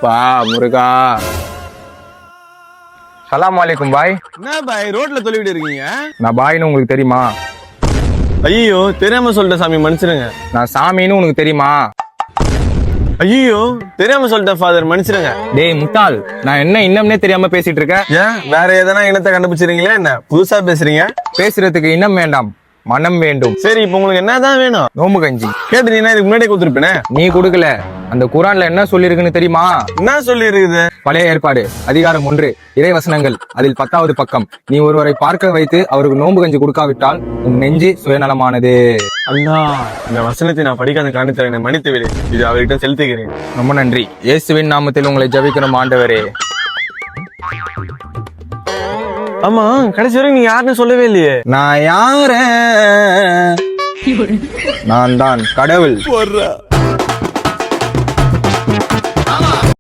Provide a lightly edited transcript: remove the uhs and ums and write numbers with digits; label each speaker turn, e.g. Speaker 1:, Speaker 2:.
Speaker 1: அப்பா முருகா. சலாம் அலைக்கும் பாய்.
Speaker 2: என்ன பாய் ரோட்ல தொலைவிட்டு இருக்கீங்க?
Speaker 1: நான் பாய்னு உங்களுக்கு தெரியுமா?
Speaker 2: ஐயோ தெரியாம சொல்லிட்டேன் சாமி, மன்னிச்சிருங்க.
Speaker 1: நான் சாமின்னு உனக்கு தெரியுமா?
Speaker 2: ஐயோ தெரியாம சொல்லிட்டேன் ஃபாதர், மன்னிச்சிருங்க.
Speaker 1: டேய் முட்டாள், நான் என்ன இன்னம்னே தெரியாம பேசிட்டு இருக்கேன்?
Speaker 2: ஏன் வேற எதனா இனத்தை கண்டுபிடிச்சிருக்கீங்களா என்ன? புதுசா பேசுறீங்க.
Speaker 1: பேசுறதுக்கு இன்னம் வேண்டாம், மனம் வேண்டும்.
Speaker 2: சரி இப்போ உங்களுக்கு என்னதான் வேணும்?
Speaker 1: நோம்பு கஞ்சி.
Speaker 2: கேட்டுறீங்கன்னா இதுக்கு முன்னாடியே கொடுத்துருப்பேனே.
Speaker 1: நீ கொடுக்கல. அந்த குரான்ல என்ன சொல்லிருக்குன்னு தெரியுமா?
Speaker 2: என்ன சொல்லி இருக்குது?
Speaker 1: பழைய ஏற்பாடு அதிகாரம் 1 இறைவசனங்கள் அதில் 10வது பக்கம். நீ ஒருவரை பார்க்க வைத்து அவருக்கு நோன்பு கஞ்சி கொடுக்காவிட்டால் உன் நெஞ்சு சுயநலமானது.
Speaker 2: அல்லா, இந்த வசனத்தை நான் படிக்காத காரணத்தை மன்னித்து விடு. இது அவர்கிட்ட செலுத்துகிறேன்.
Speaker 1: ரொம்ப நன்றி. இயேசுவின் நாமத்தில் உங்களை ஜெபிக்கிறோம் ஆண்டவரே.
Speaker 2: ஆமா, கடைசி வரைக்கும் நீங்க யாருன்னு சொல்லவே இல்லையே.
Speaker 1: நான் யார? நான் தான் கடவுள்.